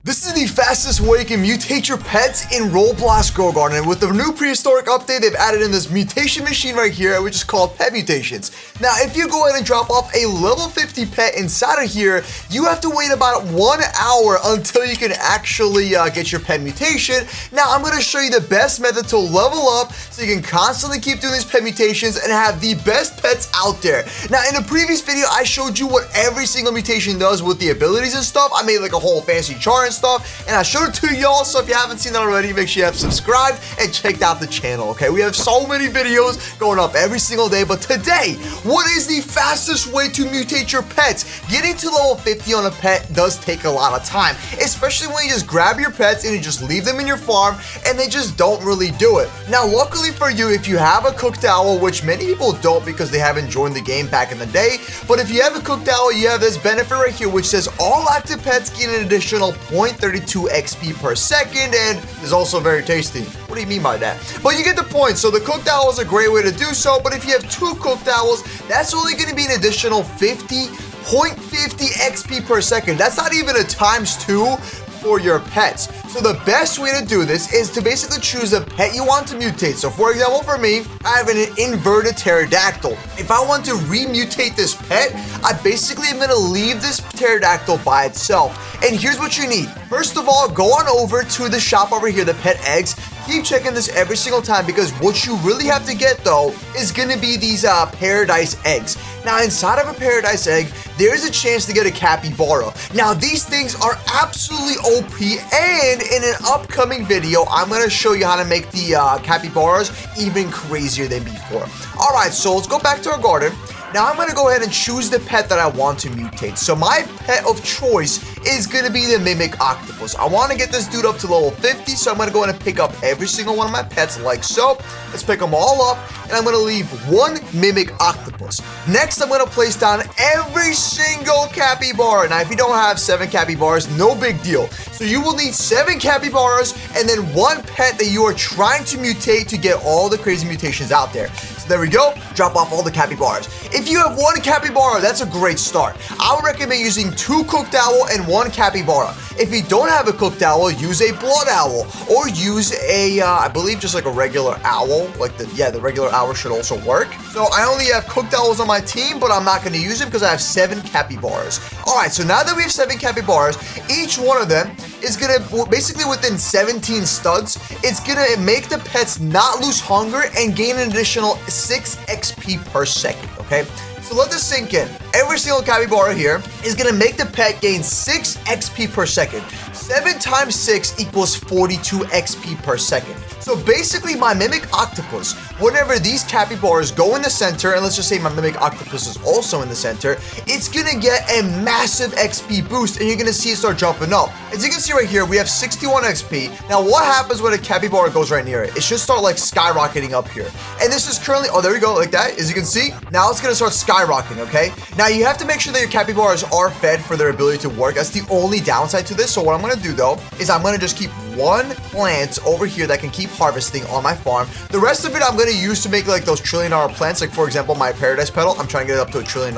This is the fastest way you can mutate your pets in Roblox Grow Garden. And with the new prehistoric update, they've added in this mutation machine right here, which is called pet mutations. Now, if you go ahead and drop off a level 50 pet inside of here, you have to wait about 1 hour until you can actually get your pet mutation. Now, I'm going to show you the best method to level up so you can constantly keep doing these pet mutations and have the best pets out there. Now, in the previous video, I showed you what every single mutation does with the abilities and stuff. I made like a whole fancy chart and stuff, and I showed it to y'all. So if you haven't seen that already, make sure you have subscribed and checked out the channel. Okay, we have so many videos going up every single day, but today, what is the fastest way to mutate your pets? Getting to level 50 on a pet does take a lot of time, especially when you just grab your pets and you just leave them in your farm and they just don't really do it. Now, luckily for you, if you have a cooked owl, which many people don't because they haven't joined the game back in the day, but if you have a cooked owl, you have this benefit right here, which says all active pets gain an additional 0.32 XP per second, and is also very tasty. What do you mean by that? But you get the point. So the cooked owl is a great way to do so, but if you have 2 cooked owls, that's only going to be an additional 0.50 XP per second. That's not even a ×2 for your pets. So the best way to do this is to basically choose a pet you want to mutate. So for example, for me, I have an inverted pterodactyl. If I want to remutate this pet, I basically am going to leave this pterodactyl by itself. And here's what you need. First of all, go on over to the shop over here, the pet eggs. Keep checking this every single time, because what you really have to get though is going to be these paradise eggs. Now, inside of a paradise egg, there is a chance to get a capybara. Now, these things are absolutely OP, and in an upcoming video, I'm going to show you how to make the capybaras even crazier than before. All right, so let's go back to our garden. Now I'm going to go ahead and choose the pet that I want to mutate. So my pet of choice is going to be the mimic octopus. I want to get this dude up to level 50, so I'm going to go ahead and pick up every single one of my pets like so. Let's pick them all up, and I'm going to leave 1 mimic octopus. Next, I'm going to place down every single capybara. Now, if you don't have 7 capybaras, no big deal. So you will need 7 capybaras and then 1 pet that you are trying to mutate to get all the crazy mutations out there. So there we go. Drop off all the capybaras. If you have 1 capybara, that's a great start. I would recommend using 2 cooked owl and 1 capybara. If you don't have a cooked owl, use a blood owl, or use a, I believe just like a regular owl. Like the regular owl should also work. So I only have cooked owls on my team, but I'm not going to use them because I have 7 capybaras. All right, so now that we have 7 capybaras, each one of them is going to, basically within 17 studs, it's going to make the pets not lose hunger and gain an additional 6 XP per second, okay? So let this sink in. Every single capybara here is going to make the pet gain 6 XP per second. 7 times 6 equals 42 XP per second. So basically, my mimic octopus, whenever these capybaras go in the center, and let's just say my mimic octopus is also in the center, it's gonna get a massive XP boost, and you're gonna see it start jumping up. As you can see right here, we have 61 XP. Now, what happens when a capybara goes right near it? It should start like skyrocketing up here. And this is currently, oh, there we go, like that, as you can see. Now it's gonna start skyrocketing, okay? Now, you have to make sure that your capybaras are fed for their ability to work. That's the only downside to this. So what I'm gonna do though, is I'm gonna just keep 1 plant over here that can keep harvesting on my farm. The rest of it I'm going to use to make like those $1 trillion plants. Like for example, my paradise petal, I'm trying to get it up to $1 trillion.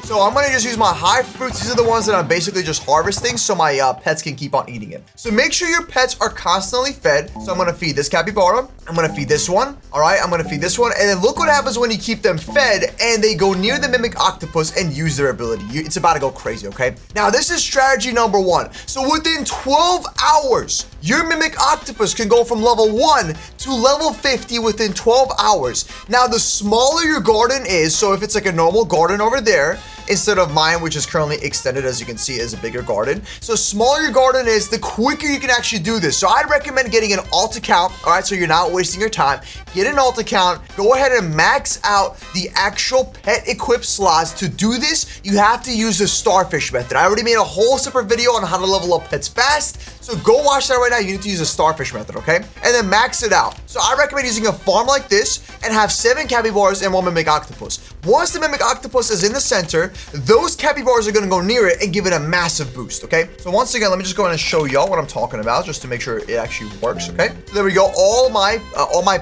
So I'm going to just use my high fruits. These are the ones that I'm basically just harvesting so my pets can keep on eating it. So make sure your pets are constantly fed. So I'm going to feed this capybara. I'm going to feed this one. All right, I'm going to feed this one. And then look what happens when you keep them fed and they go near the mimic octopus and use their ability. It's about to go crazy, okay? Now, this is strategy number 1. So within 12 hours, your mimic octopus can go from level 1 to level 50 within 12 hours. Now, the smaller your garden is, so if it's like a normal garden over there, instead of mine, which is currently extended, as you can see, is a bigger garden. So smaller your garden is, the quicker you can actually do this. So I'd recommend getting an alt account, all right, so you're not wasting your time. Get an alt account, go ahead and max out the actual pet equip slots. To do this, you have to use the starfish method. I already made a whole separate video on how to level up pets fast, so go watch that right now. You need to use the starfish method, okay? And then max it out. So I recommend using a farm like this and have 7 capybaras and 1 mimic octopus. Once the Mimic Octopus is in the center, those capybaras are gonna go near it and give it a massive boost, okay? So once again, let me just go ahead and show y'all what I'm talking about just to make sure it actually works, okay? So there we go, all my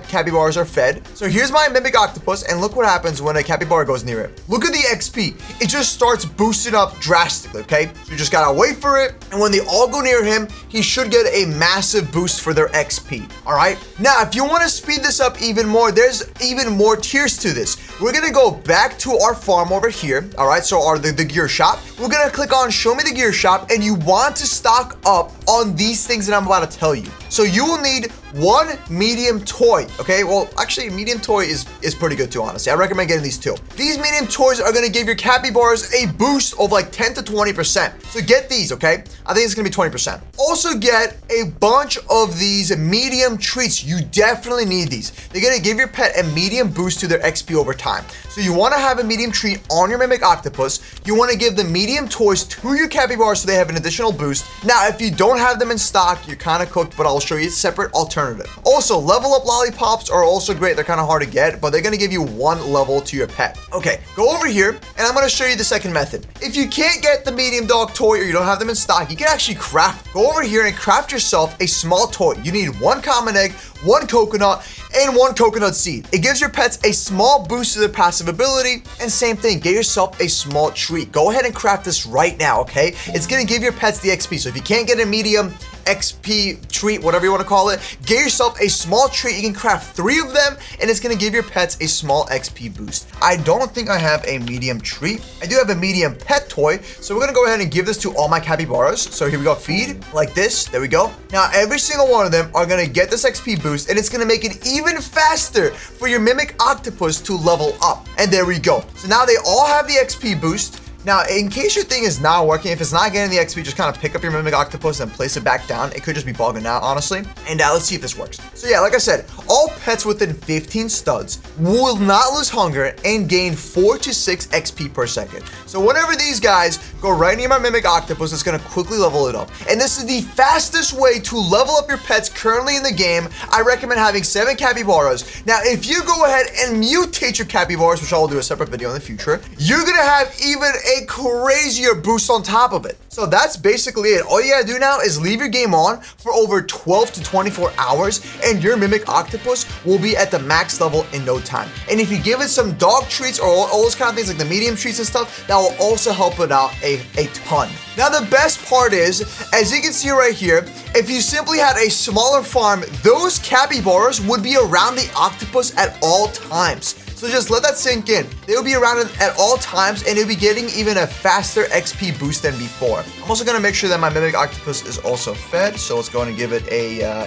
capybaras are fed. So here's my Mimic Octopus, and look what happens when a capybara goes near it. Look at the XP. It just starts boosting up drastically, okay? So you just gotta wait for it, and when they all go near him, he should get a massive boost for their XP, all right? Now, if you wanna speed this up even more, there's even more tiers to this. We're gonna go back to our farm over here, all right? So the gear shop. We're gonna click on show me the gear shop, and you want to stock up on these things that I'm about to tell you. So you will need one medium toy, okay? Well, actually, medium toy is pretty good too, honestly. I recommend getting these two. These medium toys are gonna give your capybaras a boost of like 10 to 20%. So get these, okay? I think it's gonna be 20%. Also get a bunch of these medium treats. You definitely need these. They're gonna give your pet a medium boost to their XP over time. So you wanna have a medium treat on your Mimic Octopus. You wanna give the medium toys to your capybaras so they have an additional boost. Now, if you don't have them in stock, you're kind of cooked, but I'll show you a separate alternative. Also, level up lollipops are also great. They're kind of hard to get, but they're gonna give you one level to your pet. Okay, go over here, and I'm gonna show you the second method. If you can't get the medium dog toy or you don't have them in stock, you can actually craft. Go over here and craft yourself a small toy. You need one common egg, one coconut, and one coconut seed. It gives your pets a small boost to their passive ability, and same thing, get yourself a small treat. Go ahead and craft this right now, okay? It's gonna give your pets the XP, so if you can't get a medium XP treat, whatever you want to call it, get yourself a small treat. You can craft 3 of them, and it's gonna give your pets a small XP boost. I don't think I have a medium treat. I do have a medium pet toy, so we're gonna go ahead and give this to all my capybaras. So here we go, feed, like this, there we go. Now, every single one of them are gonna get this XP boost, and it's gonna make it even faster for your Mimic Octopus to level up. And there we go. So now they all have the XP boost. Now, in case your thing is not working, if it's not getting the XP, just kind of pick up your Mimic Octopus and place it back down. It could just be bugging out, honestly. And let's see if this works. So yeah, like I said, all pets within 15 studs will not lose hunger and gain 4 to 6 XP per second. So whenever these guys go right near my Mimic Octopus, it's gonna quickly level it up. And this is the fastest way to level up your pets currently in the game. I recommend having 7 capybaras. Now, if you go ahead and mutate your capybaras, which I will do a separate video in the future, you're gonna have even a crazier boost on top of it. So that's basically it. All you gotta do now is leave your game on for over 12 to 24 hours, and your Mimic Octopus will be at the max level in no time. And if you give it some dog treats or all those kind of things like the medium treats and stuff, that will also help it out a ton. Now, the best part is, as you can see right here, if you simply had a smaller farm, those capybaras would be around the octopus at all times. So just let that sink in. They'll be around it at all times, and they'll be getting even a faster XP boost than before. I'm also gonna make sure that my Mimic Octopus is also fed, so let's go and give it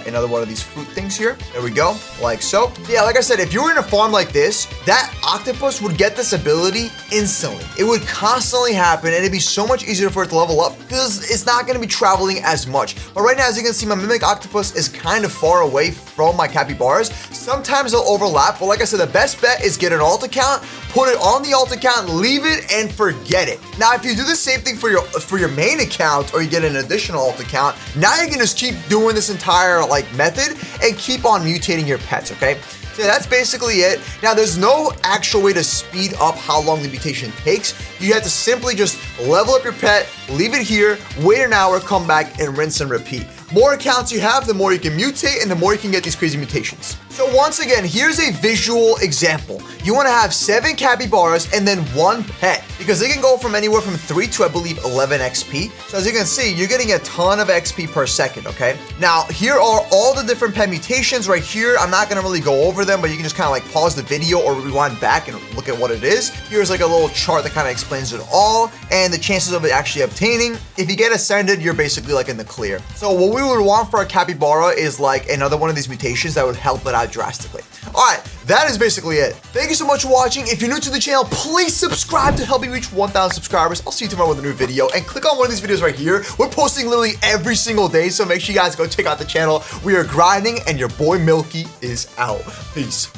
another one of these fruit things here. There we go, like so. Yeah, like I said, if you were in a farm like this, that octopus would get this ability instantly. It would constantly happen, and it'd be so much easier for it to level up because it's not gonna be traveling as much. But right now, as you can see, my Mimic Octopus is kind of far away from my capybaras. Sometimes they'll overlap, but like I said, the best bet is get an alt account, put it on the alt account, leave it, and forget it. Now, if you do the same thing for your main account, or you get an additional alt account, now you can just keep doing this entire method and keep on mutating your pets, okay? So that's basically it. Now, there's no actual way to speed up how long the mutation takes. You have to simply just level up your pet, leave it here, wait an hour, come back, and rinse and repeat. More accounts you have, the more you can mutate, and the more you can get these crazy mutations. So once again, here's a visual example. You want to have 7 capybaras and then 1 pet, because they can go from anywhere from 3 to, I believe, 11 XP. So as you can see, you're getting a ton of XP per second, okay? Now, here are all the different pet mutations right here. I'm not going to really go over them, but you can just kind of pause the video or rewind back and look at what it is. Here's a little chart that kind of explains it all, and the chances of it actually obtaining. If you get ascended, you're basically in the clear. So what we would want for a capybara is another one of these mutations that would help it out drastically. All right, that is basically it. Thank you so much for watching. If you're new to the channel, please subscribe to help me reach 1,000 subscribers. I'll see you tomorrow with a new video, and click on one of these videos right here. We're posting literally every single day, so make sure you guys go check out the channel. We are grinding, and your boy Milky is out. Peace.